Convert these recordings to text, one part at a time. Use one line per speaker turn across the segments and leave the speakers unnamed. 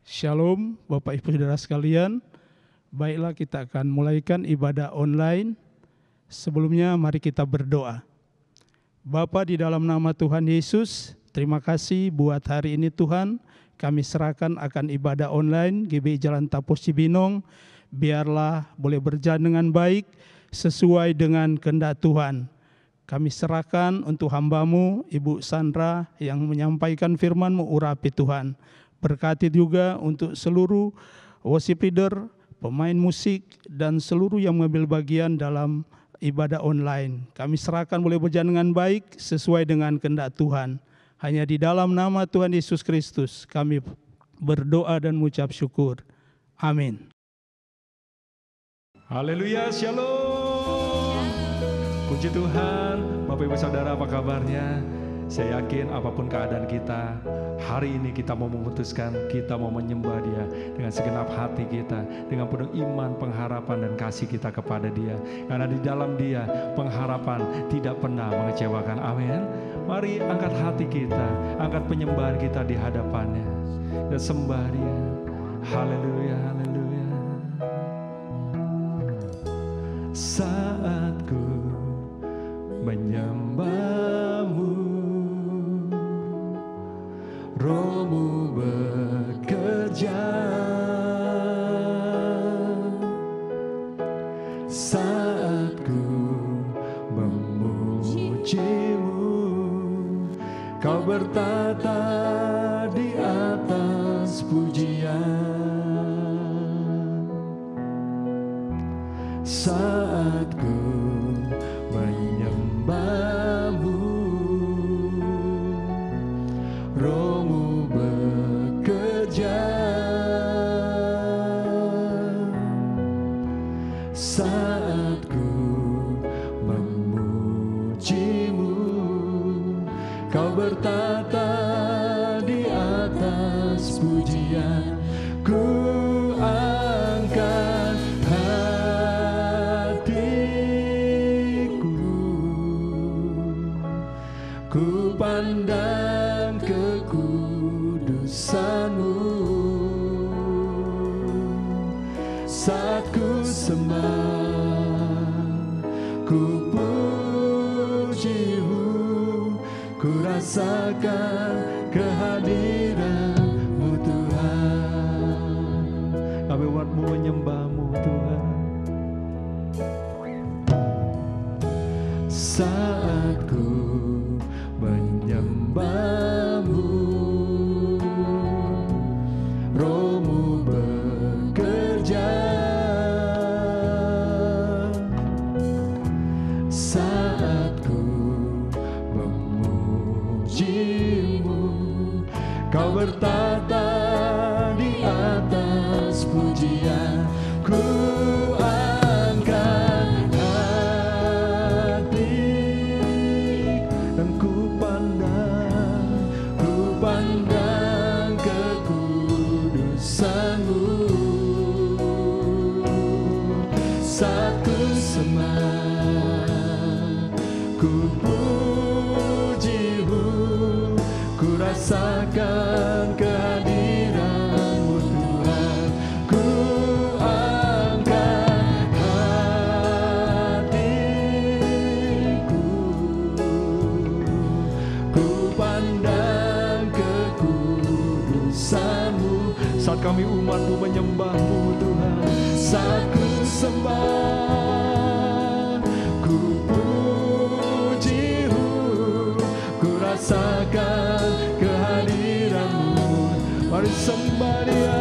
Shalom Bapak Ibu Saudara sekalian. Baiklah, kita akan mulaikan ibadah online. Sebelumnya mari kita berdoa. Bapa, di dalam nama Tuhan Yesus, terima kasih buat hari ini Tuhan. Kami serahkan akan ibadah online GBI Jalan Tapos Cibinong. Biarlah boleh berjalan dengan baik sesuai dengan kehendak Tuhan. Kami serahkan untuk hamba-Mu Ibu Sandra yang menyampaikan firman-Mu, urapi Tuhan. Berkati juga untuk seluruh worship leader, pemain musik, dan seluruh yang mengambil bagian dalam ibadah online. Kami serahkan boleh berjalan dengan baik sesuai dengan kehendak Tuhan. Hanya di dalam nama Tuhan Yesus Kristus kami berdoa dan mengucap syukur. Amin.
Haleluya, shalom. Puji Tuhan. Bapak Ibu Saudara, apa kabarnya? Saya yakin apapun keadaan kita, hari ini kita mau memutuskan, kita mau menyembah Dia dengan segenap hati kita, dengan penuh iman, pengharapan, dan kasih kita kepada Dia. Karena di dalam Dia, pengharapan tidak pernah mengecewakan. Amin. Mari angkat hati kita, angkat penyembahan kita di hadapannya. Dan sembah Dia. Haleluya, haleluya. Saat ku menyembah-Mu, Roh-Mu bekerja. Saat ku memuji-Mu, Kau bertata di atas pujian. Saat ku menyembah-Mu, Roh-Mu bekerja. Saat ku memuji-Mu, Kau bertata di atas pujian. Ku angkat hatiku, ku pandang kekudusan-Mu. Saat ku sembah, ku puji-Mu, ku rasakan kehadiran-Mu Tuhan. Kami umat-Mu menyembah-Mu Tuhan. Saat ku menyembah-Mu, Roh-Mu bekerja. Saat ku memuji-Mu, Kau bertata di atas pujian. Ku angkat hati dan ku pandang kekudusan-Mu. Saat ku sembah, ku puji-Mu, ku rasakan kehadiran-Mu Tuhan. Ku angkat hatiku, ku pandang kekudusan-Mu. Saat kami umat-Mu menyembah-Mu Tuhan. Saat ku sembah, ku puji-Mu, ku rasakan kehadiran-Mu. Mari sembah Dia.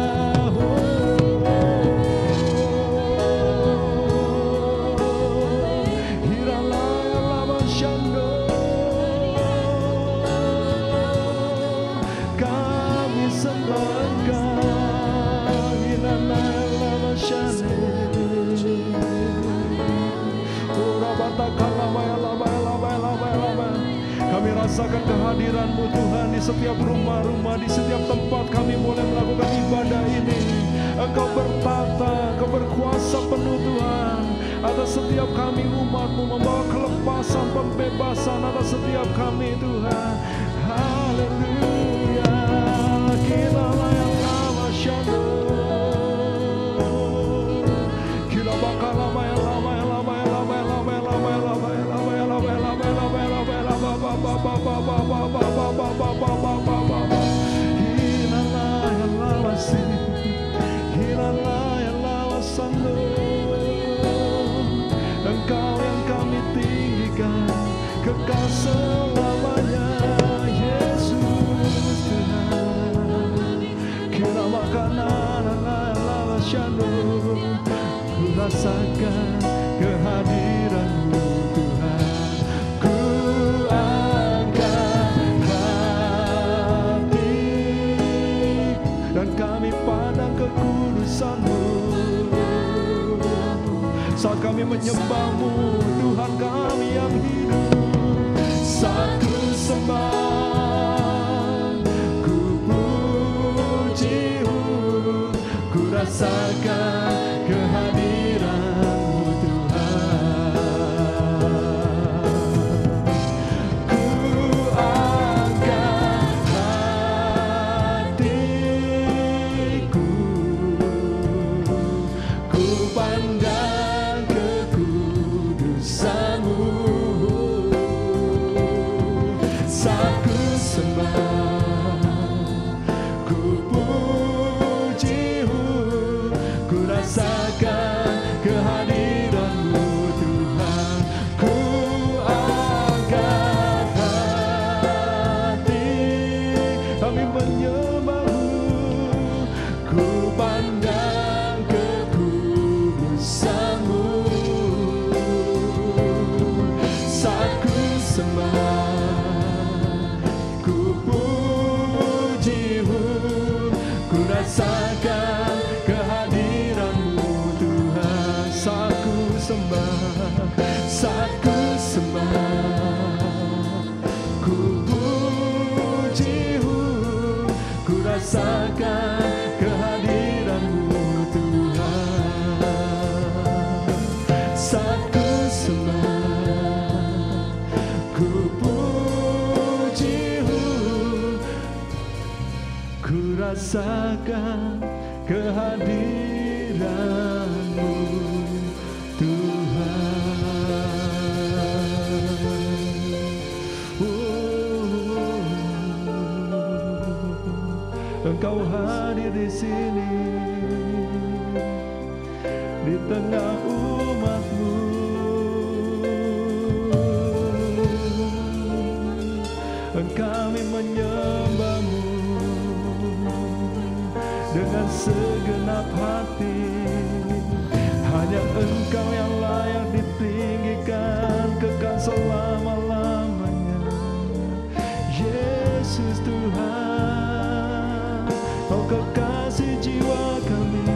Kami sembah Kami rasakan kehadiran-Mu Tuhan di setiap rumah-rumah, di setiap tempat kami boleh melakukan ibadah ini. Engkau bertata, Engkau berkuasa penuh Tuhan atas setiap kami umat-Mu, membawa kelepasan, pembebasan atas setiap kami Tuhan. Haleluya. Kita layak nama Ku rasakan kehadiran-Mu Tuhan. Ku angkat hati dan kami pandang kekudusan-Mu. Saat kami menyembah-Mu, Tuhan kami yang hidup. Saat ku sembah, ku puji-Mu, ku rasakan kehadiran-Mu Tuhan. Ku angkat hatiku, ku pandang kekudusan-Mu. Saat ku sembah, ku puji-Mu, ku rasakan kehadiran-Mu Tuhan. Ku angkat hati, kami menyembah-Mu, ku pandang kekudusan-Mu. Saat ku sembah, ku puji-Mu, ku rasakan kehadiran-Mu Tuhan. Saat ku sembah, saat ku sembah, ku puji-Mu, ku rasakan kehadiran-Mu Tuhan. Saat ku sembah, ku puji-Mu, ku rasakan kehadiran-Mu Tuhan. Engkau hadir di sini, di tengah umat-Mu. Kami menyembah-Mu dengan segenap hati. Hanya Engkau yang layak ditinggikan kekal selama-lamanya. Yesus Tuhan, Kau kekasih jiwa kami.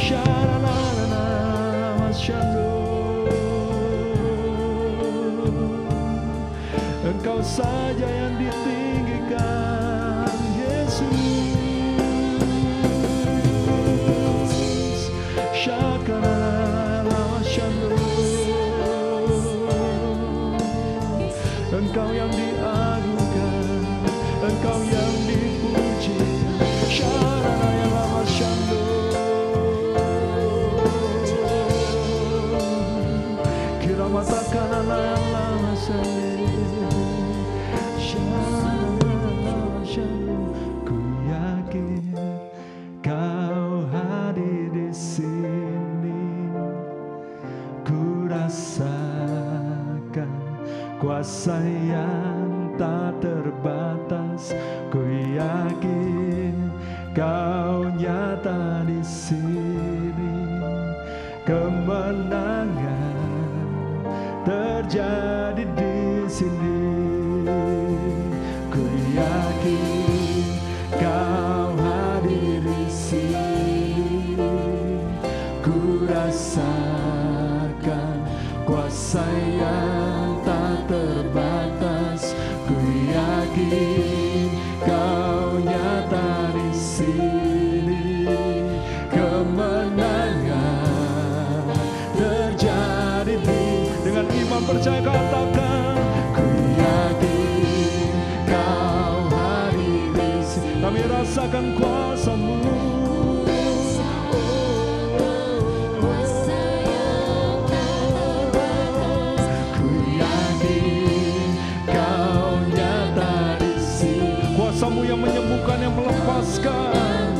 Sha-la-la-la-la, masyaallah. Engkau saja yang ditinggikan, Yesus. Syakala shalom. Engkau yang diagungkan, Engkau yang dipuji. Syakala shalom. Kira matakan Allah shalom. Ku yakin Kau hadir di sini. Ku rasakan kuasa yang tak terbatas. Ku yakin Kau nyata di sini. Kemenangan terjadi di sini. Ku yakin Kau hadir di sini. Ku rasakan kuasa yang tak terbatas. Ku yakin Kau nyata di sini. Kemenangan terjadi dengan iman percaya katakan. Ku yakin Kau hadir di sini. Kami rasakan kuasa-Mu. Ku yakin Kau nyata di sini. Kuasa-Mu yang menyembuhkan, yang melepaskan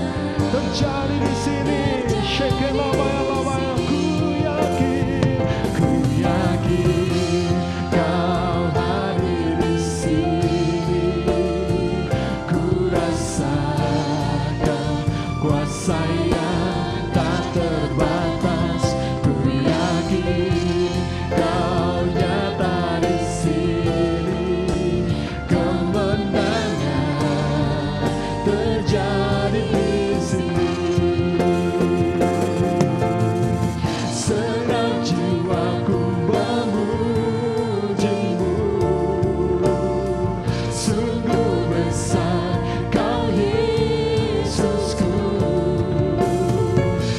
terjadi di sini. Shekelabaya-labaya. Ku yakin Kau hadir di sini. Ku rasakan kuasa yang tak terbatas. Ku yakin Kau nyata di sini, kemenangan terjadi di sini. Senang jiwaku memuji-Mu, sungguh besar Kau Yesusku.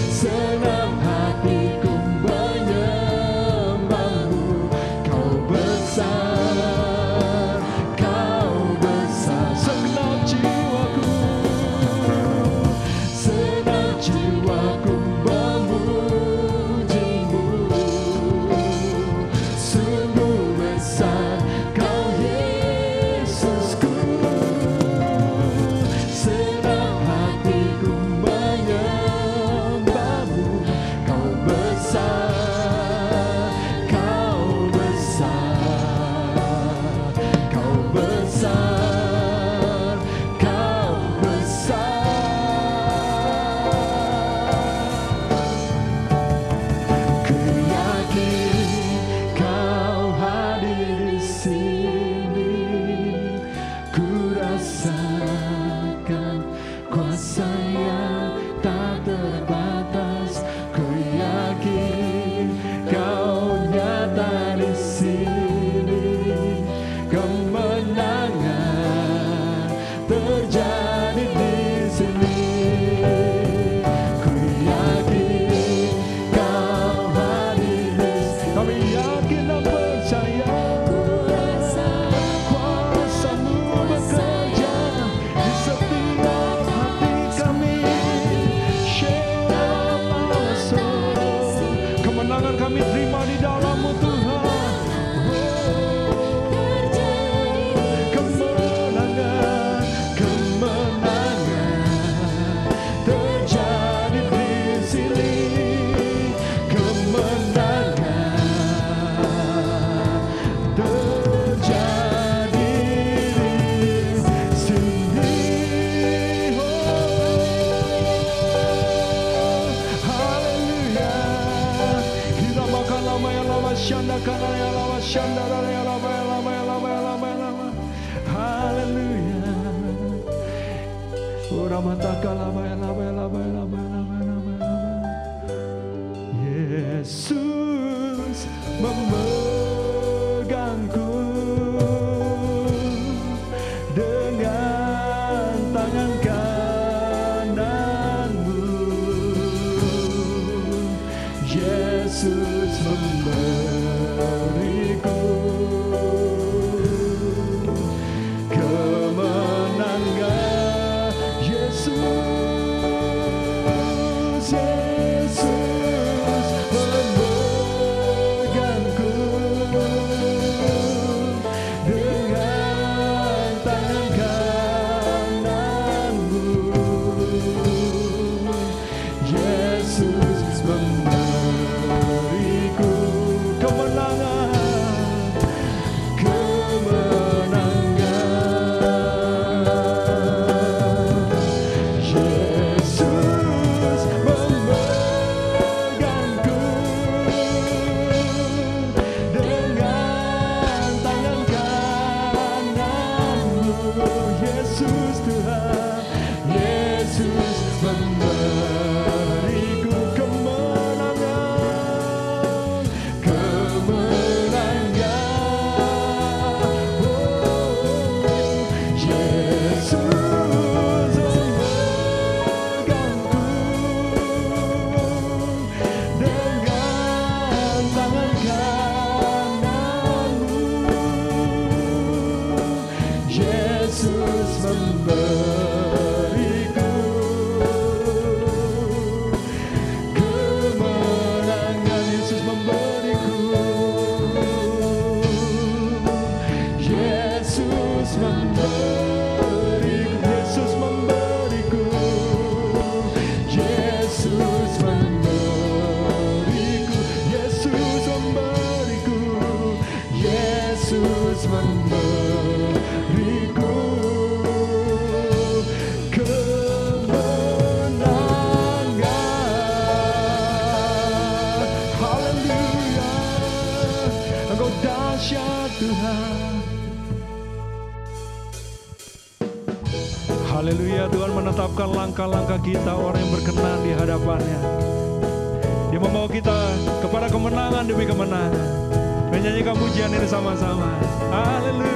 Senang hatiku menyembah-Mu, Kau besar, Kau besar. Senang jiwaku memuji-Mu, sungguh besar Kau Yesusku. Senang hatiku menyembah-Mu, Kau besar, Kau besar, Kau besar, Kau besar. Ku yakin Kau hadir di sini, ku rasakan kuasa yang tak terbatas. Ku yakin Kau nyata di sini, kemenangan terjadi di sini. Ku yakin Kau hadir di sini. Kami yakin dan percaya kuasa-Mu bekerja di setiap hati kami. Kemenangan kami terima di dalam-Mu Tuhan. Kemenangan, kemenangan terjadi di sini. Kemenangan terjadi di sini. Haleluya. Kita makan lama ya lama syanda kana ya lama syanda ya lama ya lama ya lama ya lama ya lama. Haleluya. Ora mata kalama ya lama ya lama ya lama ya lama ya lama ya lama. Yesus memegangku dengan tangan kananmu. Yesus memberiku kemenangan. Yesus, Yesus memegangku dengan tangan kananmu. Yesus memberiku Haleluya, Tuhan menetapkan langkah-langkah kita, orang yang berkenan di hadapannya. Dia membawa kita kepada kemenangan demi kemenangan. Menyanyikan pujian ini sama-sama. Haleluya.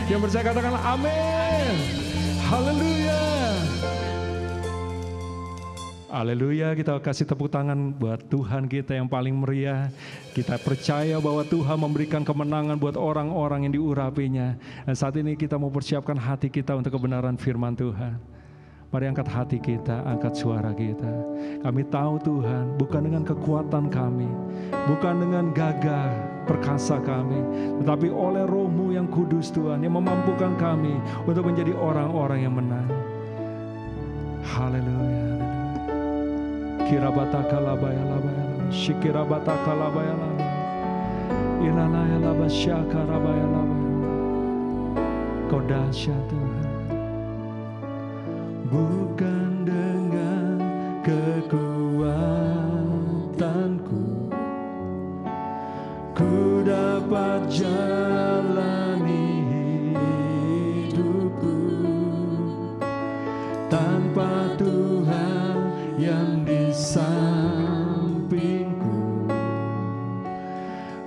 Yang percaya katakanlah amin. Haleluya. Haleluya, kita kasih tepuk tangan buat Tuhan kita yang paling meriah. Kita percaya bahwa Tuhan memberikan kemenangan buat orang-orang yang diurapinya. Dan saat ini kita mau persiapkan hati kita untuk kebenaran firman Tuhan. Mari angkat hati kita, angkat suara kita. Kami tahu Tuhan, bukan dengan kekuatan kami, bukan dengan gagah perkasa kami, tetapi oleh Roh-Mu yang kudus Tuhan, yang memampukan kami untuk menjadi orang-orang yang menang. Haleluya. Kirabataka labaya labaya, shikirabataka labaya labaya, ilalaya labasyaka labaya labaya. Kau dahsyat Tuhan. Bukan dengan kekuatanku ku dapat jalani tanpa Tuhan yang di sampingku,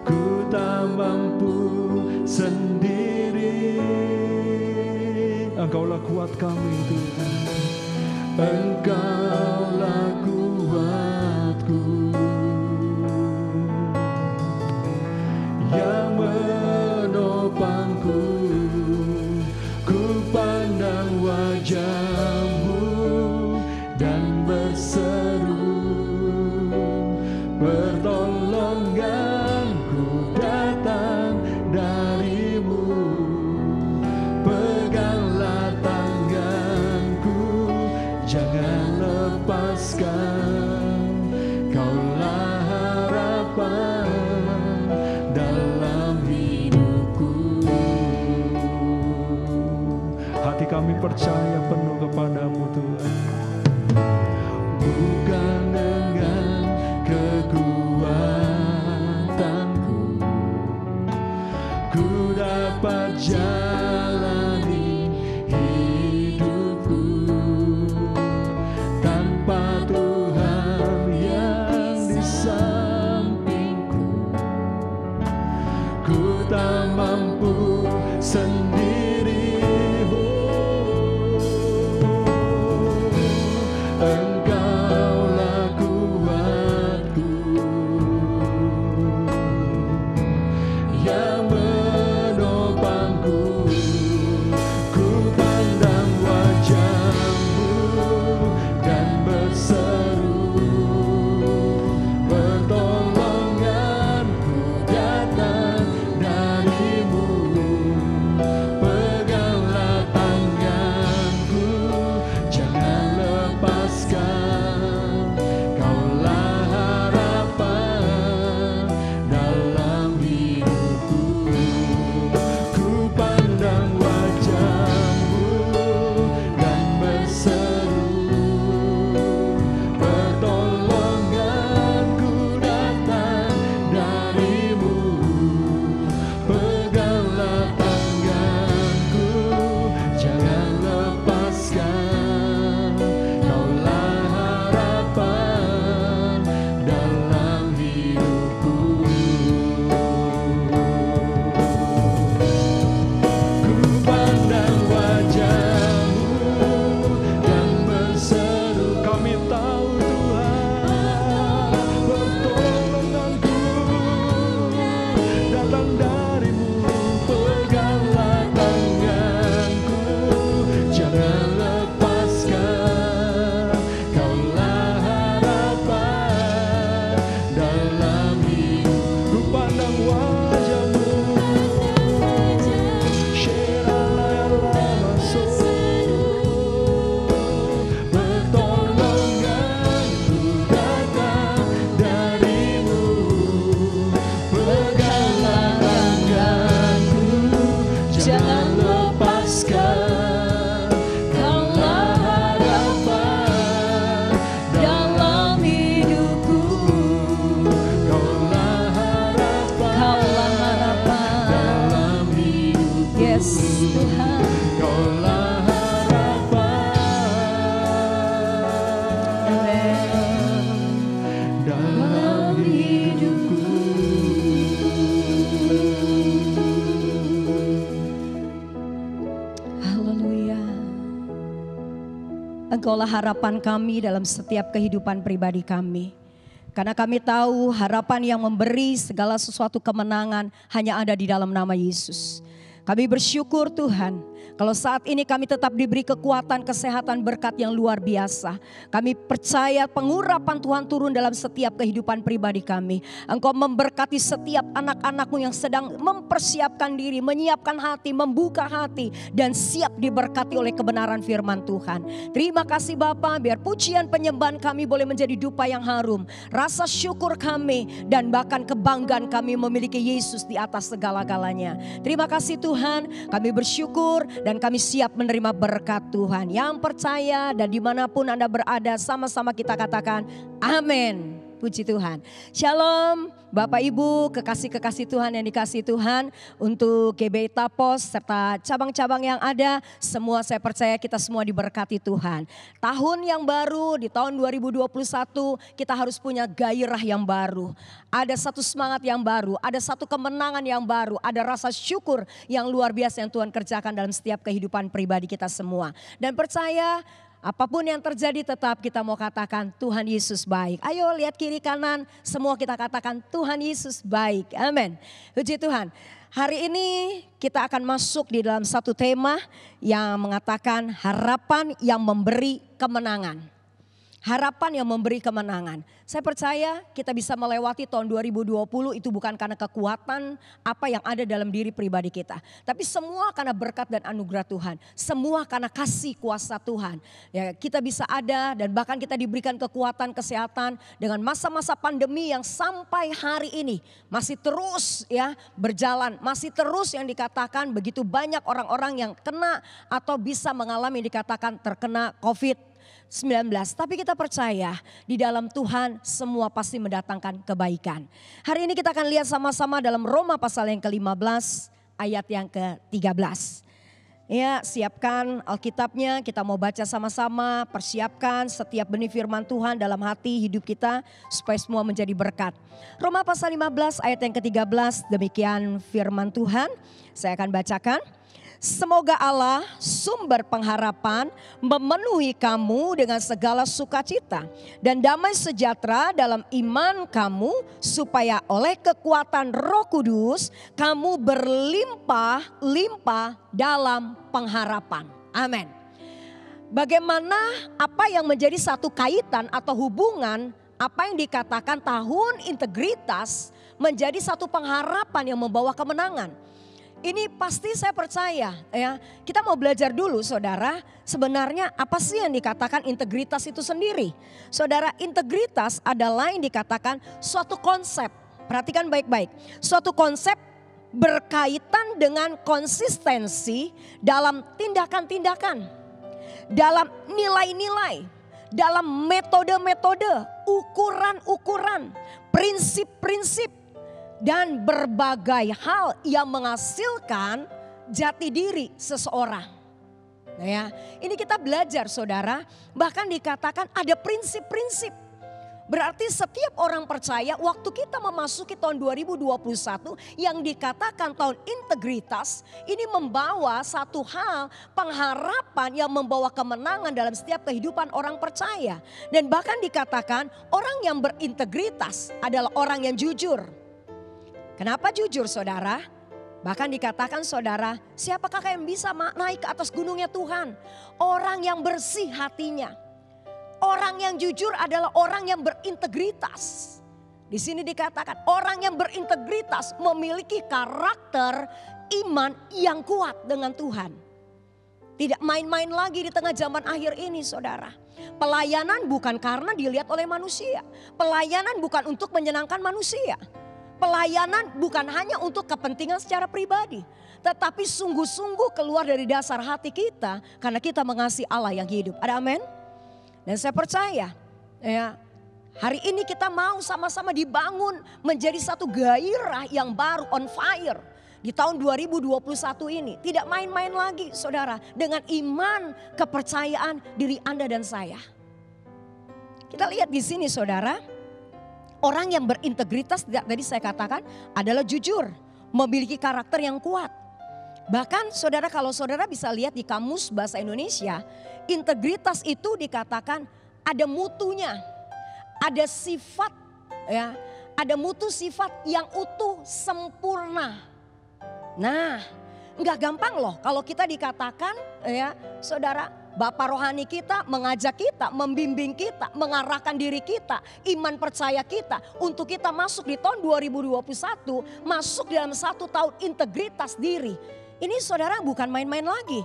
ku tak mampu sendiri. Engkaulah kuat kami Tuhan, Engkaulah kuatku, yang menopangku. Ku pandang wajah-Mu dan berseru, pertolonganku datang dari-Mu. Peganglah tanganku, jangan lepaskan. Kaulah harapan dalam hidupku. Hati kami percaya penuh kepadamu Tuhan. Bukan dengan kekuatanku ku dapat jalani hidupku, tanpa Tuhan yang di sampingku, ku tak mampu sendiri. Engkaulah kuatku, yang menopangku. Ku pandang wajah-Mu dan berseru, pertolonganku datang dari-Mu. Peganglah tanganku, jangan lepaskan. Kaulah harapan dalam hidupku. Ku pandang wajah-Mu dan berseru, pertolonganku datang dari-Mu. Peganglah tanganku, jangan lepaskan. Kaulah harapan dalam hidupku. Ku pandang wajah-Mu dan berseru. Kami tahu Tuhan, pertolonganku datang dari-Mu. Peganglah tanganku, jangan lepaskan. Kaulah harapan dalam hidup. Ku pandang wajah-Mu, pertolonganku datang dari-Mu. Peganglah tanganku, jangan lepaskan. Kaulah harapan dalam hidupku. Kaulah harapan dalam hidupku.
Yes Tuhan.
Kaulah harapan dalam hidupku.
Haleluya. Engkaulah harapan kami dalam setiap kehidupan pribadi kami. Karena kami tahu harapan yang memberi segala sesuatu kemenangan hanya ada di dalam nama Yesus. Kami bersyukur Tuhan, kalau saat ini kami tetap diberi kekuatan, kesehatan, berkat yang luar biasa. Kami percaya pengurapan Tuhan turun dalam setiap kehidupan pribadi kami. Engkau memberkati setiap anak-anak-Mu yang sedang mempersiapkan diri, menyiapkan hati, membuka hati, dan siap diberkati oleh kebenaran firman Tuhan. Terima kasih Bapa, biar pujian penyembahan kami boleh menjadi dupa yang harum. Rasa syukur kami dan bahkan kebanggaan kami memiliki Yesus di atas segala-galanya. Terima kasih Tuhan, kami bersyukur dan kami siap menerima berkat Tuhan. Yang percaya dan dimanapun Anda berada, sama-sama kita katakan amin. Puji Tuhan. Shalom. Bapak Ibu, kekasih-kekasih Tuhan yang dikasih Tuhan, untuk GBI Tapos serta cabang-cabang yang ada, semua saya percaya kita semua diberkati Tuhan. Tahun yang baru di tahun 2021 kita harus punya gairah yang baru. Ada satu semangat yang baru, ada satu kemenangan yang baru, ada rasa syukur yang luar biasa yang Tuhan kerjakan dalam setiap kehidupan pribadi kita semua. Dan percaya apapun yang terjadi tetap kita mau katakan Tuhan Yesus baik. Ayo lihat kiri kanan, semua kita katakan Tuhan Yesus baik. Amin. Puji Tuhan. Hari ini kita akan masuk di dalam satu tema yang mengatakan harapan yang memberi kemenangan. Harapan yang memberi kemenangan. Saya percaya kita bisa melewati tahun 2020 itu bukan karena kekuatan apa yang ada dalam diri pribadi kita. Tapi semua karena berkat dan anugerah Tuhan. Semua karena kasih kuasa Tuhan. Ya, kita bisa ada dan bahkan kita diberikan kekuatan kesehatan dengan masa-masa pandemi yang sampai hari ini masih terus ya berjalan. Masih terus yang dikatakan begitu banyak orang-orang yang kena atau bisa mengalami dikatakan terkena COVID-19. Tapi kita percaya di dalam Tuhan semua pasti mendatangkan kebaikan. Hari ini kita akan lihat sama-sama dalam Roma pasal yang ke-15 ayat yang ke-13. Ya, siapkan Alkitabnya, kita mau baca sama-sama, persiapkan setiap benih firman Tuhan dalam hati hidup kita supaya semua menjadi berkat. Roma pasal 15 ayat yang ke-13, demikian firman Tuhan, saya akan bacakan. Semoga Allah sumber pengharapan memenuhi kamu dengan segala sukacita dan damai sejahtera dalam iman kamu supaya oleh kekuatan Roh Kudus kamu berlimpah-limpah dalam pengharapan. Amin. Bagaimana apa yang menjadi satu kaitan atau hubungan apa yang dikatakan tahun integritas menjadi satu pengharapan yang membawa kemenangan. Ini pasti saya percaya ya. Kita mau belajar dulu saudara, sebenarnya apa sih yang dikatakan integritas itu sendiri? Saudara, integritas adalah yang dikatakan suatu konsep. Perhatikan baik-baik. Suatu konsep berkaitan dengan konsistensi dalam tindakan-tindakan, dalam nilai-nilai, dalam metode-metode, ukuran-ukuran, prinsip-prinsip, dan berbagai hal yang menghasilkan jati diri seseorang. Nah ya, ini kita belajar saudara, bahkan dikatakan ada prinsip-prinsip. Berarti setiap orang percaya waktu kita memasuki tahun 2021 yang dikatakan tahun integritas, ini membawa satu hal pengharapan yang membawa kemenangan dalam setiap kehidupan orang percaya. Dan bahkan dikatakan orang yang berintegritas adalah orang yang jujur. Kenapa jujur saudara? Bahkan dikatakan saudara, siapakah yang bisa naik ke atas gunungnya Tuhan? Orang yang bersih hatinya. Orang yang jujur adalah orang yang berintegritas. Di sini dikatakan orang yang berintegritas memiliki karakter iman yang kuat dengan Tuhan. Tidak main-main lagi di tengah zaman akhir ini saudara. Pelayanan bukan karena dilihat oleh manusia. Pelayanan bukan untuk menyenangkan manusia. Pelayanan bukan hanya untuk kepentingan secara pribadi. Tetapi sungguh-sungguh keluar dari dasar hati kita. Karena kita mengasihi Allah yang hidup. Ada amin? Dan saya percaya ya, hari ini kita mau sama-sama dibangun menjadi satu gairah yang baru on fire. Di tahun 2021 ini. Tidak main-main lagi saudara. Dengan iman kepercayaan diri Anda dan saya. Kita lihat di sini saudara. Orang yang berintegritas tadi saya katakan adalah jujur, memiliki karakter yang kuat. Bahkan saudara kalau saudara bisa lihat di kamus bahasa Indonesia, integritas itu dikatakan ada mutunya, ada sifat ya, ada mutu sifat yang utuh sempurna. Nah, enggak gampang loh kalau kita dikatakan ya, saudara, Bapak rohani kita mengajak kita, membimbing kita, mengarahkan diri kita, iman percaya kita untuk kita masuk di tahun 2021, masuk dalam satu tahun integritas diri. Ini saudara bukan main-main lagi.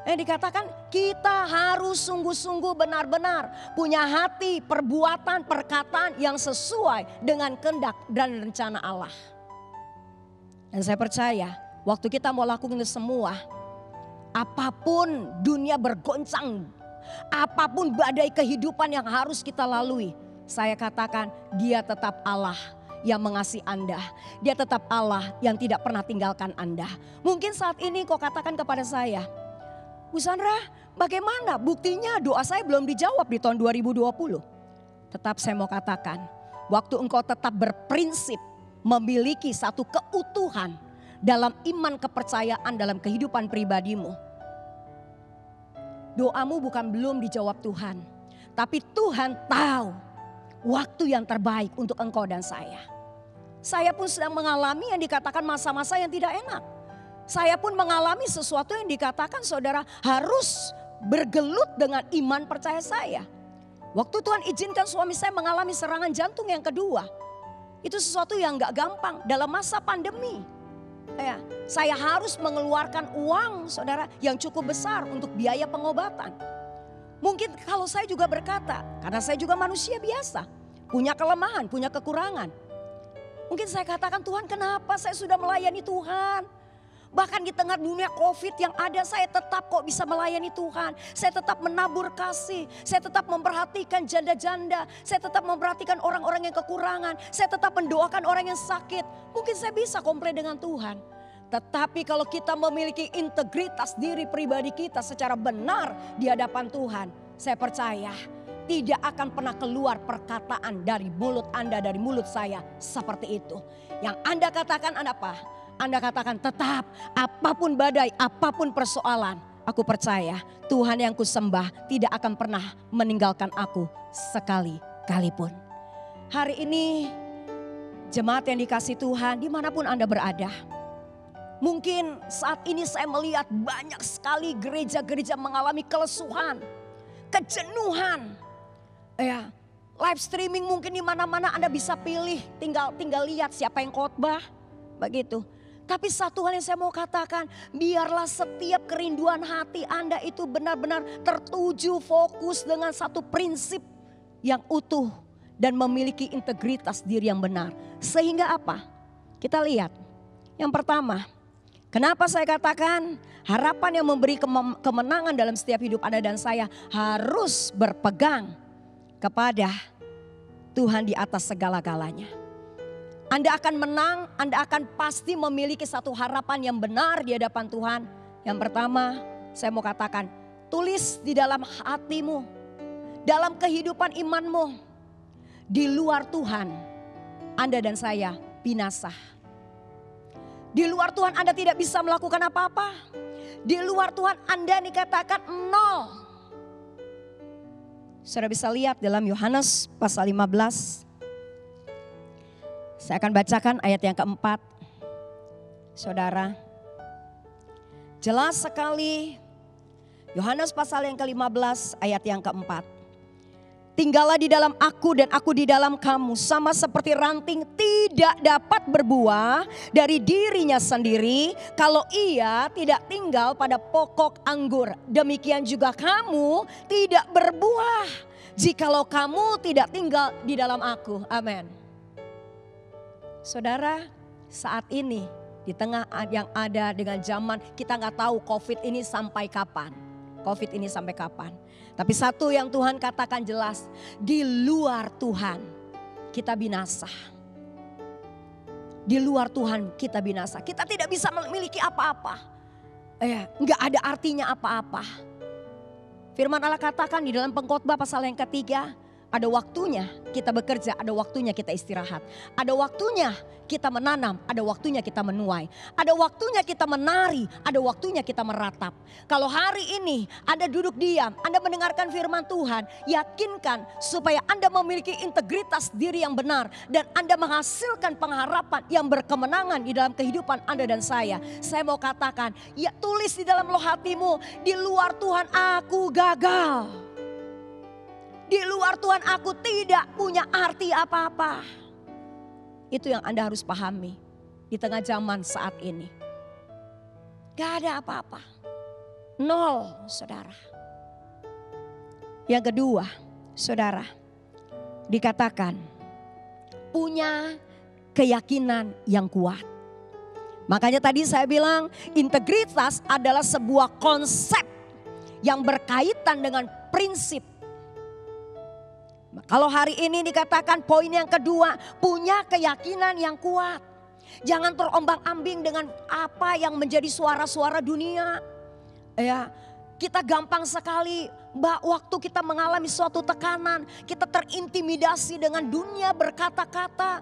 Dikatakan kita harus sungguh-sungguh benar-benar punya hati, perbuatan, perkataan yang sesuai dengan kehendak dan rencana Allah. Dan saya percaya waktu kita mau lakukan itu semua, apapun dunia bergoncang, apapun badai kehidupan yang harus kita lalui, saya katakan dia tetap Allah yang mengasihi Anda. Dia tetap Allah yang tidak pernah tinggalkan Anda. Mungkin saat ini kau katakan kepada saya, Bu Sandra, bagaimana buktinya doa saya belum dijawab di tahun 2020? Tetap saya mau katakan, waktu engkau tetap berprinsip memiliki satu keutuhan dalam iman kepercayaan dalam kehidupan pribadimu. Doamu bukan belum dijawab Tuhan, tapi Tuhan tahu waktu yang terbaik untuk engkau dan saya. Saya pun sedang mengalami yang dikatakan masa-masa yang tidak enak. Saya pun mengalami sesuatu yang dikatakan saudara harus bergelut dengan iman percaya saya. Waktu Tuhan izinkan suami saya mengalami serangan jantung yang kedua. Itu sesuatu yang gak gampang dalam masa pandemi. Ya, saya harus mengeluarkan uang saudara yang cukup besar untuk biaya pengobatan. Mungkin kalau saya juga berkata, karena saya juga manusia biasa, punya kelemahan, punya kekurangan. Mungkin saya katakan, Tuhan kenapa saya sudah melayani Tuhan? Bahkan di tengah dunia COVID yang ada, saya tetap kok bisa melayani Tuhan. Saya tetap menabur kasih, saya tetap memperhatikan janda-janda, saya tetap memperhatikan orang-orang yang kekurangan, saya tetap mendoakan orang yang sakit. Mungkin saya bisa komplain dengan Tuhan. Tetapi kalau kita memiliki integritas diri pribadi kita secara benar di hadapan Tuhan, saya percaya tidak akan pernah keluar perkataan dari mulut Anda, dari mulut saya seperti itu. Yang Anda katakan apa? Anda katakan tetap apapun badai, apapun persoalan, aku percaya Tuhan yang kusembah tidak akan pernah meninggalkan aku sekali-kali pun. Hari ini jemaat yang dikasih Tuhan dimanapun Anda berada. Mungkin saat ini saya melihat banyak sekali gereja-gereja mengalami kelesuhan, kejenuhan. Ya, live streaming mungkin di mana-mana Anda bisa pilih, tinggal lihat siapa yang khotbah, begitu. Tapi satu hal yang saya mau katakan, biarlah setiap kerinduan hati Anda itu benar-benar tertuju fokus dengan satu prinsip yang utuh dan memiliki integritas diri yang benar. Sehingga apa? Kita lihat. Yang pertama, kenapa saya katakan harapan yang memberi kemenangan dalam setiap hidup Anda dan saya harus berpegang kepada Tuhan di atas segala-galanya. Anda akan menang, Anda akan pasti memiliki satu harapan yang benar di hadapan Tuhan. Yang pertama, saya mau katakan, tulis di dalam hatimu, dalam kehidupan imanmu, di luar Tuhan, Anda dan saya binasa. Di luar Tuhan Anda tidak bisa melakukan apa-apa. Di luar Tuhan Anda dikatakan nol. Saudara bisa lihat dalam Yohanes pasal 15. Saya akan bacakan ayat yang keempat. Saudara, jelas sekali Yohanes pasal yang ke-15 ayat yang keempat. Tinggallah di dalam aku dan aku di dalam kamu. Sama seperti ranting tidak dapat berbuah dari dirinya sendiri kalau ia tidak tinggal pada pokok anggur. Demikian juga kamu tidak berbuah jikalau kamu tidak tinggal di dalam aku. Amin. Saudara, saat ini di tengah yang ada dengan zaman kita nggak tahu COVID ini sampai kapan. COVID ini sampai kapan. Tapi satu yang Tuhan katakan jelas, di luar Tuhan kita binasa. Di luar Tuhan kita binasa. Kita tidak bisa memiliki apa-apa. Nggak ada artinya apa-apa. Firman Allah katakan di dalam Pengkhotbah pasal yang ketiga, ada waktunya kita bekerja, ada waktunya kita istirahat. Ada waktunya kita menanam, ada waktunya kita menuai. Ada waktunya kita menari, ada waktunya kita meratap. Kalau hari ini Anda duduk diam, Anda mendengarkan firman Tuhan, yakinkan supaya Anda memiliki integritas diri yang benar. Dan Anda menghasilkan pengharapan yang berkemenangan di dalam kehidupan Anda dan saya. Saya mau katakan, ya tulis di dalam loh hatimu, di luar Tuhan aku gagal. Di luar Tuhan aku tidak punya arti apa-apa. Itu yang Anda harus pahami di tengah zaman saat ini. Gak ada apa-apa. Nol, saudara. Yang kedua, saudara, dikatakan punya keyakinan yang kuat. Makanya tadi saya bilang integritas adalah sebuah konsep yang berkaitan dengan prinsip. Kalau hari ini dikatakan poin yang kedua, punya keyakinan yang kuat. Jangan terombang-ambing dengan apa yang menjadi suara-suara dunia. Ya, kita gampang sekali, waktu kita mengalami suatu tekanan, kita terintimidasi dengan dunia berkata-kata,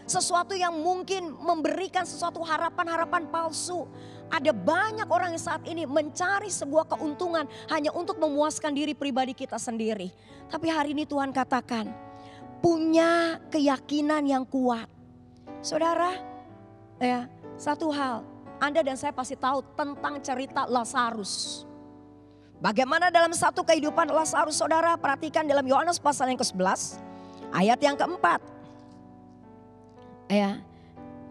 sesuatu yang mungkin memberikan sesuatu harapan-harapan palsu. Ada banyak orang yang saat ini mencari sebuah keuntungan hanya untuk memuaskan diri pribadi kita sendiri. Tapi hari ini Tuhan katakan, punya keyakinan yang kuat. Saudara, satu hal, Anda dan saya pasti tahu tentang cerita Lazarus. Bagaimana dalam satu kehidupan Lazarus, saudara, perhatikan dalam Yohanes pasal yang ke-11 ayat yang keempat.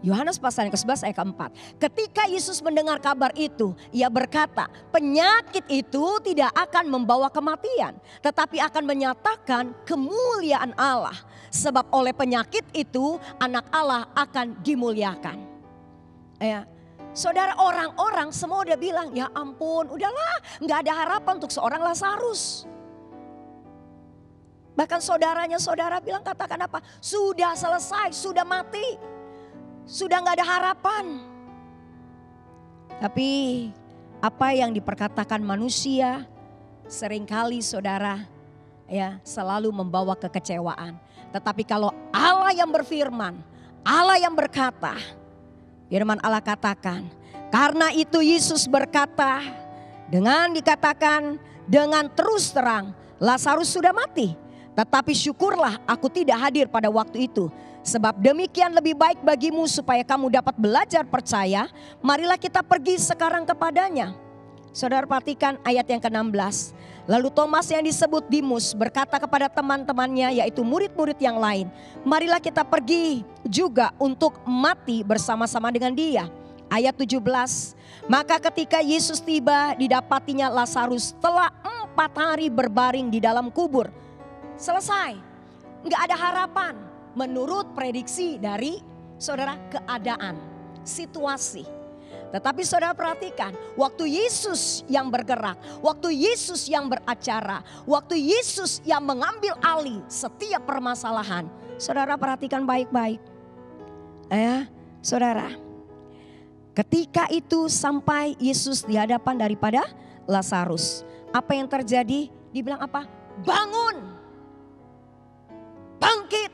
Yohanes pasal yang ke-11 ayat keempat. Ketika Yesus mendengar kabar itu, ia berkata, penyakit itu tidak akan membawa kematian, tetapi akan menyatakan kemuliaan Allah. Sebab oleh penyakit itu anak Allah akan dimuliakan. Saudara, orang-orang semua udah bilang, ya ampun, udahlah, nggak ada harapan untuk seorang Lazarus. Bahkan saudaranya saudara bilang, katakan apa? Sudah selesai, sudah mati, sudah nggak ada harapan. Tapi apa yang diperkatakan manusia seringkali saudara selalu membawa kekecewaan. Tetapi kalau Allah yang berfirman, Allah yang berkata, firman Allah katakan, karena itu Yesus berkata, dengan dikatakan dengan terus terang, Lazarus sudah mati. Tetapi syukurlah aku tidak hadir pada waktu itu. Sebab demikian lebih baik bagimu supaya kamu dapat belajar percaya. Marilah kita pergi sekarang kepadanya. Saudara perhatikan ayat yang ke-16. Lalu Thomas yang disebut Dimus berkata kepada teman-temannya, yaitu murid-murid yang lain, marilah kita pergi juga untuk mati bersama-sama dengan dia. Ayat 17. Maka ketika Yesus tiba, didapatinya Lazarus telah 4 hari berbaring di dalam kubur. Selesai, nggak ada harapan menurut prediksi dari saudara keadaan, situasi. Tetapi saudara perhatikan, waktu Yesus yang bergerak, waktu Yesus yang beracara, waktu Yesus yang mengambil alih setiap permasalahan. Saudara perhatikan baik-baik. Saudara, ketika itu sampai Yesus di hadapan daripada Lazarus. Apa yang terjadi? Dibilang apa? Bangun. Bangkit.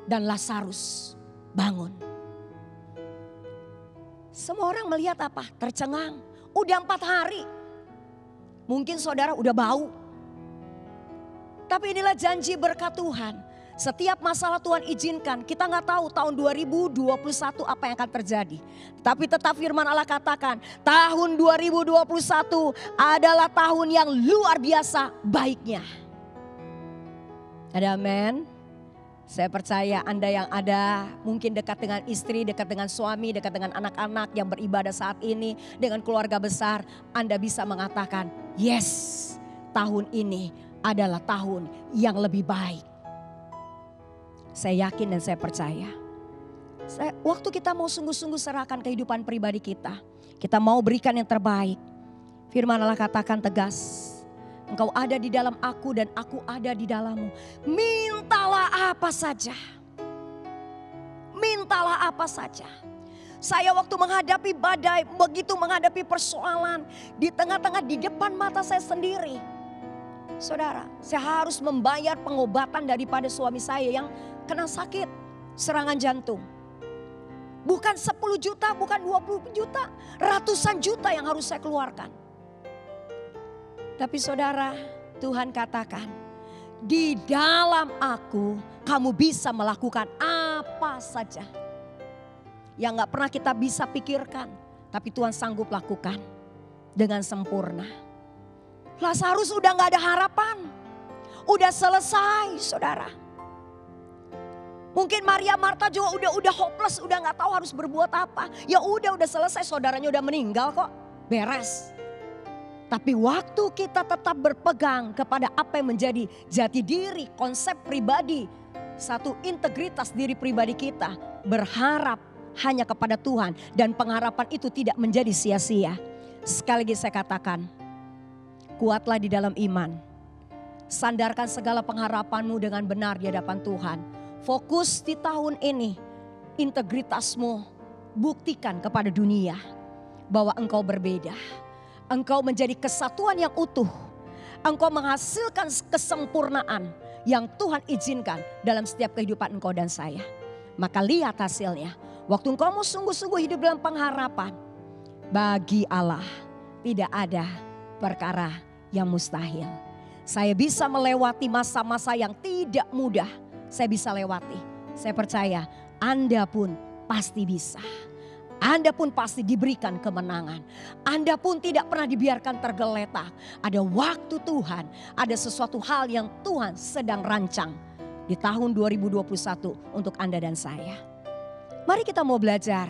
Dan Lazarus bangun. Semua orang melihat apa? Tercengang. Udah 4 hari. Mungkin saudara udah bau. Tapi inilah janji berkat Tuhan. Setiap masalah Tuhan izinkan. Kita gak tahu tahun 2021 apa yang akan terjadi. Tapi tetap firman Allah katakan, tahun 2021 adalah tahun yang luar biasa baiknya. Ada amin. Saya percaya Anda yang ada mungkin dekat dengan istri, dekat dengan suami, dekat dengan anak-anak yang beribadah saat ini, dengan keluarga besar, Anda bisa mengatakan, yes, tahun ini adalah tahun yang lebih baik. Saya yakin dan saya percaya. Waktu kita mau sungguh-sungguh serahkan kehidupan pribadi kita mau berikan yang terbaik. Firman Allah katakan tegas, engkau ada di dalam aku dan aku ada di dalammu. Mintalah apa saja. Mintalah apa saja. Saya waktu menghadapi badai, begitu menghadapi persoalan, di tengah-tengah di depan mata saya sendiri. Saudara, saya harus membayar pengobatan daripada suami saya yang kena sakit serangan jantung. Bukan 10 juta, bukan 20 juta, ratusan juta yang harus saya keluarkan. Tapi saudara, Tuhan katakan, di dalam aku kamu bisa melakukan apa saja. Yang gak pernah kita bisa pikirkan, tapi Tuhan sanggup lakukan dengan sempurna. Lazarus udah gak ada harapan. Udah selesai saudara. Mungkin Maria Marta juga udah hopeless, udah gak tahu harus berbuat apa. Ya udah selesai, saudaranya udah meninggal kok, beres. Tapi waktu kita tetap berpegang kepada apa yang menjadi jati diri, konsep pribadi, satu integritas diri pribadi kita, berharap hanya kepada Tuhan dan pengharapan itu tidak menjadi sia-sia. Sekali lagi saya katakan, kuatlah di dalam iman. Sandarkan segala pengharapanmu dengan benar di hadapan Tuhan. Fokus di tahun ini, integritasmu buktikan kepada dunia bahwa engkau berbeda. Engkau menjadi kesatuan yang utuh. Engkau menghasilkan kesempurnaan yang Tuhan izinkan dalam setiap kehidupan engkau dan saya. Maka lihat hasilnya. Waktu engkau mau sungguh-sungguh hidup dalam pengharapan, bagi Allah tidak ada perkara yang mustahil. Saya bisa melewati masa-masa yang tidak mudah. Saya bisa lewati. Saya percaya Anda pun pasti bisa. Anda pun pasti diberikan kemenangan. Anda pun tidak pernah dibiarkan tergeletak. Ada waktu Tuhan, ada sesuatu hal yang Tuhan sedang rancang di tahun 2021 untuk Anda dan saya. Mari kita mau belajar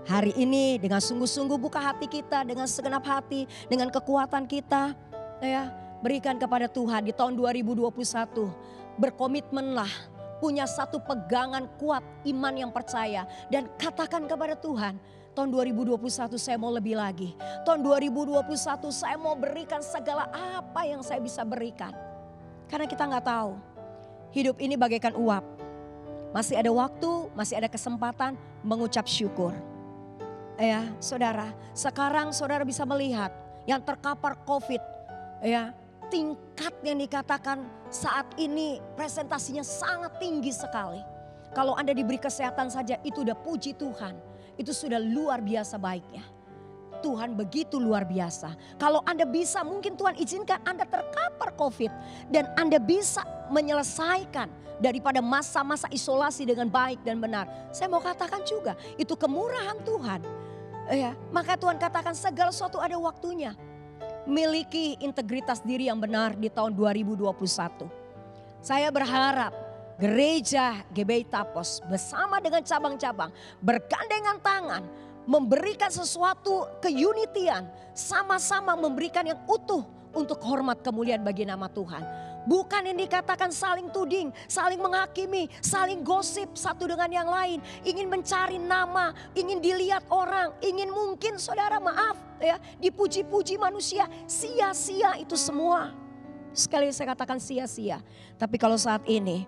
hari ini dengan sungguh-sungguh buka hati kita dengan segenap hati, dengan kekuatan kita. Ya, berikan kepada Tuhan di tahun 2021. Berkomitmenlah, punya satu pegangan kuat iman yang percaya. Dan katakan kepada Tuhan, tahun 2021 saya mau lebih lagi. Tahun 2021 saya mau berikan segala apa yang saya bisa berikan. Karena kita gak tahu, hidup ini bagaikan uap. Masih ada waktu, masih ada kesempatan mengucap syukur. Ya, saudara, sekarang saudara bisa melihat yang terkapar COVID, ya, tingkat yang dikatakan saat ini presentasinya sangat tinggi sekali. Kalau Anda diberi kesehatan saja itu udah puji Tuhan. Itu sudah luar biasa baiknya. Tuhan begitu luar biasa. Kalau Anda bisa, mungkin Tuhan izinkan Anda terkapar COVID. Dan Anda bisa menyelesaikan daripada masa-masa isolasi dengan baik dan benar. Saya mau katakan juga, itu kemurahan Tuhan. Ya, maka Tuhan katakan segala sesuatu ada waktunya. Miliki integritas diri yang benar di tahun 2021. Saya berharap gereja GBI Tapos bersama dengan cabang-cabang bergandengan tangan memberikan sesuatu keunitian, sama-sama memberikan yang utuh untuk hormat kemuliaan bagi nama Tuhan. Bukan yang dikatakan saling tuding, saling menghakimi, saling gosip satu dengan yang lain. Ingin mencari nama, ingin dilihat orang, ingin mungkin saudara maaf ya dipuji-puji manusia. Sia-sia itu semua. Sekali saya katakan sia-sia. Tapi kalau saat ini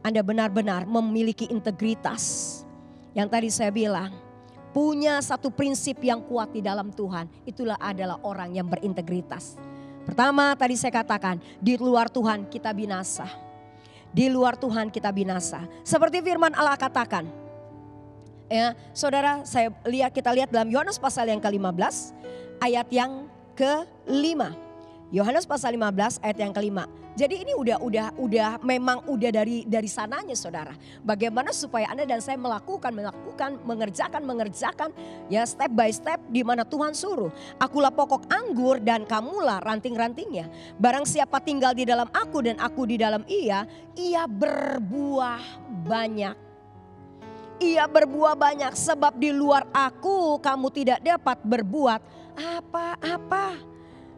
Anda benar-benar memiliki integritas. Yang tadi saya bilang, punya satu prinsip yang kuat di dalam Tuhan. Itulah adalah orang yang berintegritas. Pertama tadi saya katakan, di luar Tuhan kita binasa. Di luar Tuhan kita binasa. Seperti firman Allah katakan. Ya, saudara, kita lihat dalam Yohanes pasal yang ke-15 ayat yang ke-5. Yohanes pasal 15 ayat yang ke-5. Jadi ini memang udah dari sananya saudara. Bagaimana supaya Anda dan saya mengerjakan ya step by step di mana Tuhan suruh. Akulah pokok anggur dan kamulah ranting-rantingnya. Barang siapa tinggal di dalam aku dan aku di dalam ia berbuah banyak. Ia berbuah banyak sebab di luar aku kamu tidak dapat berbuat apa-apa.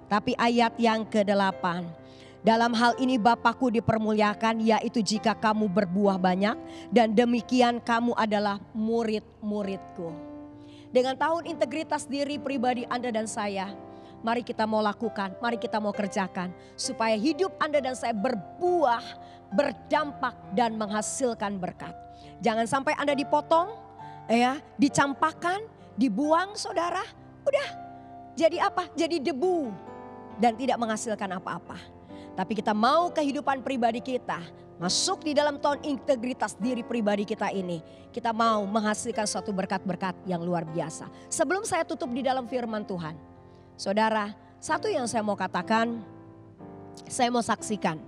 Tapi ayat yang ke-8. Dalam hal ini Bapakku dipermuliakan, yaitu jika kamu berbuah banyak dan demikian kamu adalah murid-muridku. Dengan tahun integritas diri pribadi Anda dan saya, mari kita mau lakukan, mari kita mau kerjakan. Supaya hidup Anda dan saya berbuah, berdampak dan menghasilkan berkat. Jangan sampai Anda dipotong, ya, dicampakkan, dibuang saudara. Udah jadi apa? Jadi debu dan tidak menghasilkan apa-apa. Tapi kita mau kehidupan pribadi kita masuk di dalam tahun integritas diri pribadi kita ini. Kita mau menghasilkan suatu berkat-berkat yang luar biasa. Sebelum saya tutup di dalam firman Tuhan. Saudara, satu yang saya mau katakan, saya mau saksikan.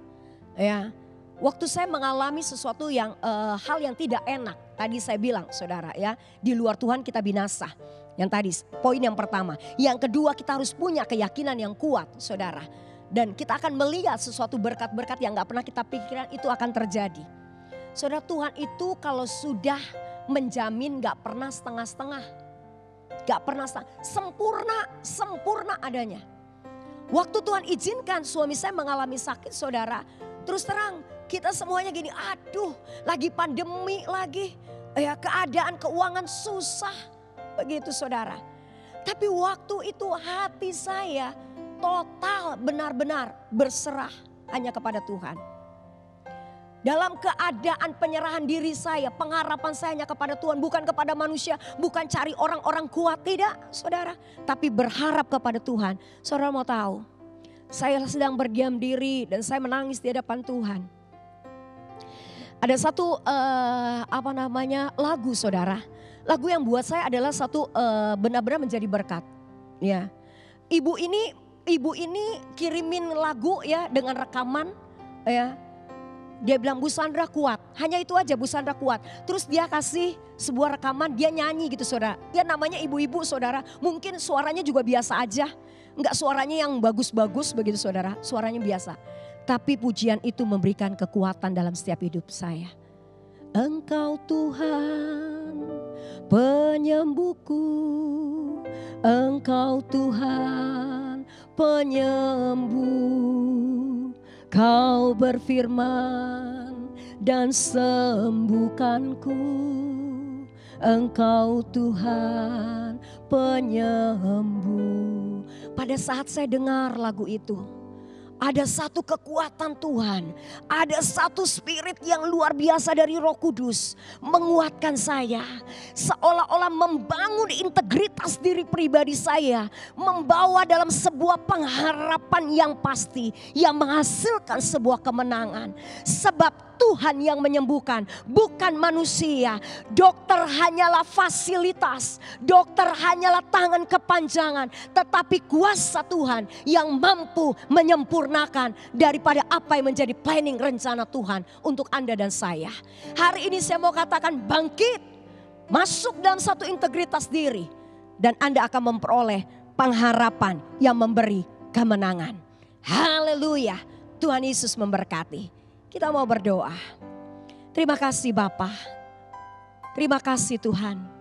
Ya, waktu saya mengalami sesuatu yang hal yang tidak enak. Tadi saya bilang saudara ya, di luar Tuhan kita binasa. Yang tadi poin yang pertama. Yang kedua kita harus punya keyakinan yang kuat saudara. Dan kita akan melihat sesuatu berkat-berkat yang gak pernah kita pikirkan itu akan terjadi. Saudara, Tuhan itu kalau sudah menjamin gak pernah setengah-setengah. Gak pernah sempurna adanya. Waktu Tuhan izinkan suami saya mengalami sakit saudara. Terus terang kita semuanya gini, aduh lagi pandemi lagi. Ya, keadaan keuangan susah. Begitu saudara. Tapi waktu itu hati saya total benar-benar berserah hanya kepada Tuhan. Dalam keadaan penyerahan diri saya, pengharapan saya hanya kepada Tuhan, bukan kepada manusia, bukan cari orang-orang kuat, tidak saudara. Tapi berharap kepada Tuhan. Saudara mau tahu, saya sedang berdiam diri dan saya menangis di hadapan Tuhan. Ada satu lagu saudara. Lagu yang buat saya adalah satu benar-benar menjadi berkat. Ya, ibu ini kirimin lagu ya dengan rekaman ya. Dia bilang Bu Sandra kuat, hanya itu aja Bu Sandra kuat. Terus dia kasih sebuah rekaman, dia nyanyi gitu saudara. Dia namanya ibu-ibu saudara, mungkin suaranya juga biasa aja. Enggak suaranya yang bagus-bagus begitu saudara, suaranya biasa. Tapi pujian itu memberikan kekuatan dalam setiap hidup saya. Engkau Tuhan penyembuhku, Engkau Tuhan penyembuh. Kau berfirman dan sembuhkanku, Engkau Tuhan penyembuh. Pada saat saya dengar lagu itu, ada satu kekuatan Tuhan, ada satu spirit yang luar biasa dari Roh Kudus menguatkan saya. Seolah-olah membangun integritas diri pribadi saya, membawa dalam sebuah pengharapan yang pasti, yang menghasilkan sebuah kemenangan. Sebab Tuhan yang menyembuhkan, bukan manusia. Dokter hanyalah fasilitas, dokter hanyalah tangan kepanjangan, tetapi kuasa Tuhan yang mampu menyempurnakan daripada apa yang menjadi planning rencana Tuhan untuk Anda dan saya. Hari ini saya mau katakan bangkit, masuk dalam satu integritas diri, dan Anda akan memperoleh pengharapan yang memberi kemenangan. Haleluya, Tuhan Yesus memberkati. Kita mau berdoa. Terima kasih Bapa. Terima kasih Tuhan.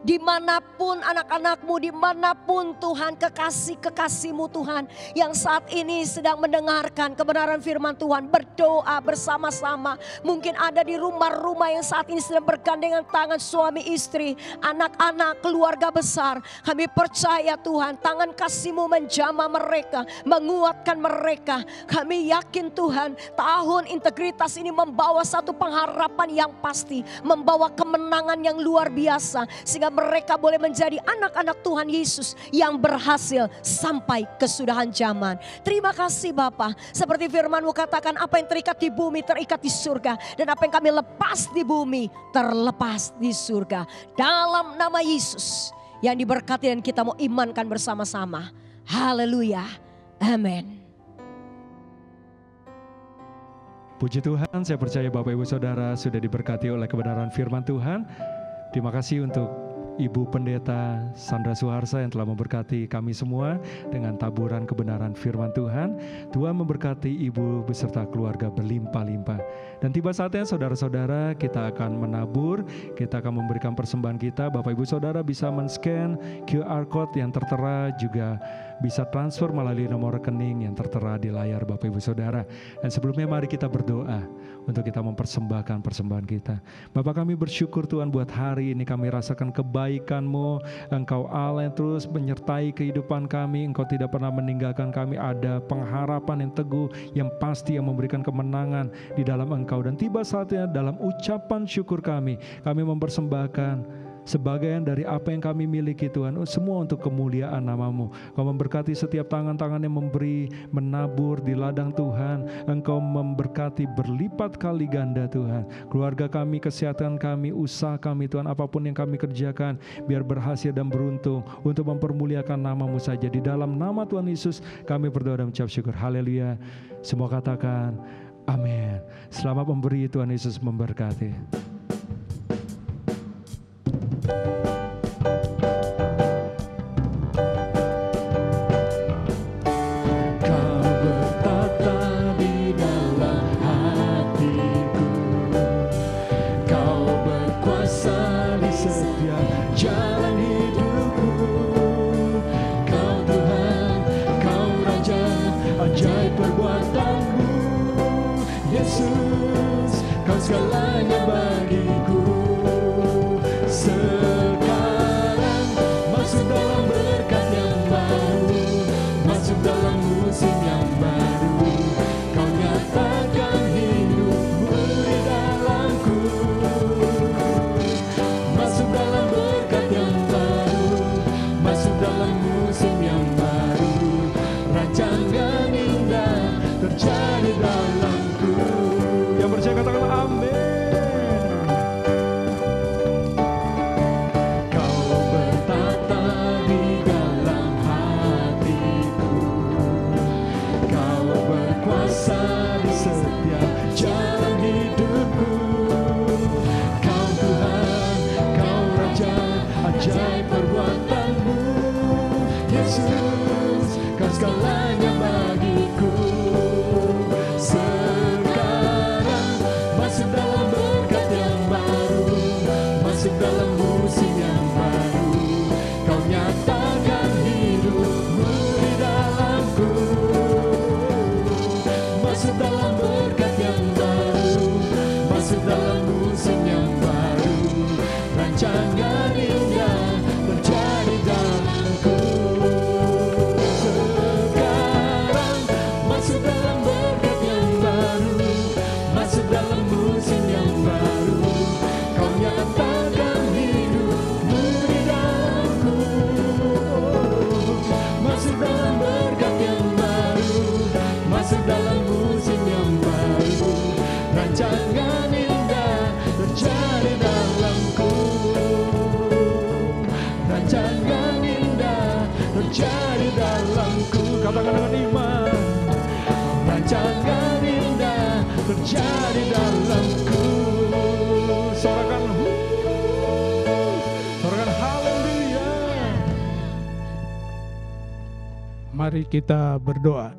Dimanapun anak-anakmu, dimanapun Tuhan kekasih-kekasihmu Tuhan. Yang saat ini sedang mendengarkan kebenaran firman Tuhan. Berdoa bersama-sama. Mungkin ada di rumah-rumah yang saat ini sedang bergandengan tangan suami istri. Anak-anak, keluarga besar. Kami percaya Tuhan tangan kasih-Mu menjamah mereka. Menguatkan mereka. Kami yakin Tuhan tahun integritas ini membawa satu pengharapan yang pasti. Membawa kemenangan yang luar biasa. Sehingga mereka boleh menjadi anak-anak Tuhan Yesus yang berhasil sampai kesudahan zaman. Terima kasih Bapa. Seperti firman-Mu katakan, apa yang terikat di bumi terikat di surga. Dan apa yang kami lepas di bumi terlepas di surga. Dalam nama Yesus yang diberkati dan kita mau imankan bersama-sama. Haleluya. Amin.
Puji Tuhan, saya percaya Bapak Ibu Saudara sudah diberkati oleh kebenaran firman Tuhan. Terima kasih untuk Ibu Pendeta Sandra Suharsa yang telah memberkati kami semua dengan taburan kebenaran firman Tuhan. Tuhan memberkati Ibu beserta keluarga berlimpah-limpah. Dan tiba saatnya saudara-saudara kita akan menabur, kita akan memberikan persembahan kita. Bapak Ibu Saudara bisa men-scan QR Code yang tertera, juga bisa transfer melalui nomor rekening yang tertera di layar Bapak Ibu Saudara. Dan sebelumnya mari kita berdoa untuk kita mempersembahkan persembahan kita. Bapak kami bersyukur Tuhan buat hari ini kami rasakan kebaikan-Mu. Engkau Allah yang terus menyertai kehidupan kami. Engkau tidak pernah meninggalkan kami. Ada pengharapan yang teguh, yang pasti, yang memberikan kemenangan di dalam Engkau. Dan tiba saatnya dalam ucapan syukur kami mempersembahkan sebagian dari apa yang kami miliki Tuhan, semua untuk kemuliaan nama-Mu. Kau memberkati setiap tangan-tangan yang memberi, menabur di ladang Tuhan. Engkau memberkati berlipat kali ganda Tuhan. Keluarga kami, kesehatan kami, usaha kami Tuhan, apapun yang kami kerjakan, biar berhasil dan beruntung untuk mempermuliakan nama-Mu saja. Di dalam nama Tuhan Yesus kami berdoa dan mengucap syukur. Haleluya. Semua katakan amin. Selamat memberi, Tuhan Yesus memberkati.
Segalanya bagiku. Sekarang masuk dalam berkat yang baru, masuk dalam musim yang baru. Kau terjadi dalamku.
Yang percaya katakan amin.
Kau bertata di dalam hatiku, Kau berkuasa di setiap jalan hidupku. Kau Tuhan, Kau Raja, ajaib perbuatanmu. Yesus, Kau segalanya bagiku. Sekarang masuk dalam berkat yang baru, masuk dalam musim yang baru. Kau nyatakan hidupmu di dalamku. Masuk dalam berkat yang baru, masuk dalam musim yang baru. Rancangan indah terjadi dalamku. Sekarang masuk dalam berkat yang baru, masuk dalam musim yang baru. Kau nyatakan hidupmu di dalamku. Masuk dalam berkat yang baru, masuk dalam musim yang baru. Rancangan indah terjadi dalamku. Rancangan indah terjadi dalamku.
Katakan dengan iman.
Rancangan indah terjadi dalamku.
Sorakan sorakan haleluya.
Mari kita berdoa.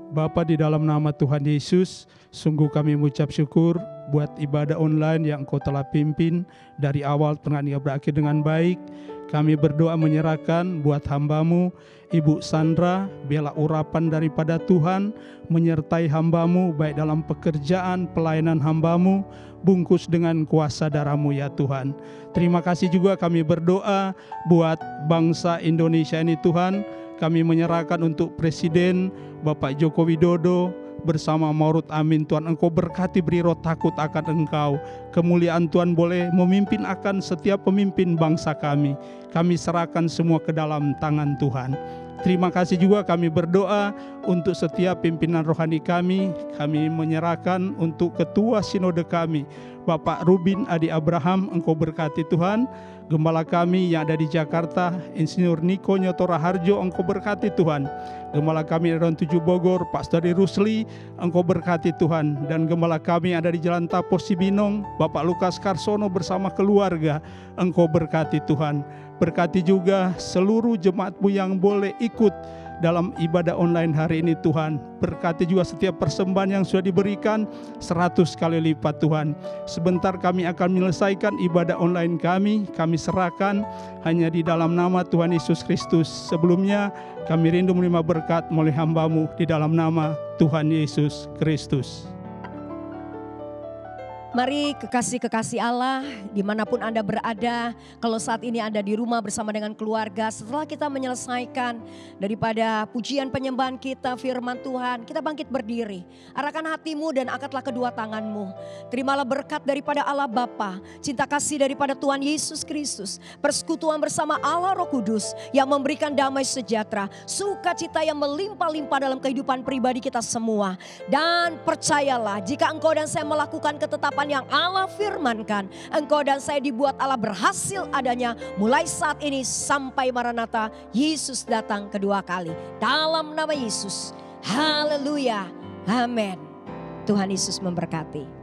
Bapa, di dalam nama Tuhan Yesus, sungguh kami mengucap syukur buat ibadah online yang Engkau telah pimpin dari awal tengah hingga berakhir dengan baik. Kami berdoa menyerahkan buat hamba-Mu, Ibu Sandra, biarlah urapan daripada Tuhan menyertai hamba-Mu baik dalam pekerjaan, pelayanan hamba-Mu, bungkus dengan kuasa darah-Mu ya Tuhan. Terima kasih juga kami berdoa buat bangsa Indonesia ini Tuhan. Kami menyerahkan untuk Presiden Bapak Joko Widodo bersama Ma'ruf Amin. Tuhan, Engkau berkati, beri roh takut akan Engkau. Kemuliaan Tuhan boleh memimpin akan setiap pemimpin bangsa kami. Kami serahkan semua ke dalam tangan Tuhan. Terima kasih juga kami berdoa untuk setiap pimpinan rohani kami. Kami menyerahkan untuk ketua sinode kami, Bapak Rubin Adi Abraham. Engkau berkati Tuhan. Gembala kami yang ada di Jakarta, Insinyur Niko Nyoto Raharjo, Engkau berkati Tuhan. Gembala kami di Ron 7 Bogor, Pak Saudari Rusli, Engkau berkati Tuhan. Dan gembala kami yang ada di Jalan Tapo Sibinong, Bapak Lukas Karsono bersama keluarga, Engkau berkati Tuhan. Berkati juga seluruh jemaat-Mu yang boleh ikut dalam ibadah online hari ini Tuhan. Berkati juga setiap persembahan yang sudah diberikan 100 kali lipat Tuhan. Sebentar kami akan menyelesaikan ibadah online kami serahkan hanya di dalam nama Tuhan Yesus Kristus. Sebelumnya kami rindu menerima berkat melalui hamba-Mu di dalam nama Tuhan Yesus Kristus.
Mari kekasih-kekasih Allah dimanapun Anda berada, kalau saat ini Anda di rumah bersama dengan keluarga, setelah kita menyelesaikan daripada pujian penyembahan kita, firman Tuhan, kita bangkit berdiri. Arahkan hatimu dan angkatlah kedua tanganmu. Terimalah berkat daripada Allah Bapa, cinta kasih daripada Tuhan Yesus Kristus, persekutuan bersama Allah Roh Kudus yang memberikan damai sejahtera, sukacita yang melimpah-limpah dalam kehidupan pribadi kita semua. Dan percayalah, jika engkau dan saya melakukan ketetapan yang Allah firmankan, engkau dan saya dibuat Allah berhasil adanya mulai saat ini sampai Maranatha Yesus datang kedua kali. Dalam nama Yesus, haleluya, amin. Tuhan Yesus memberkati.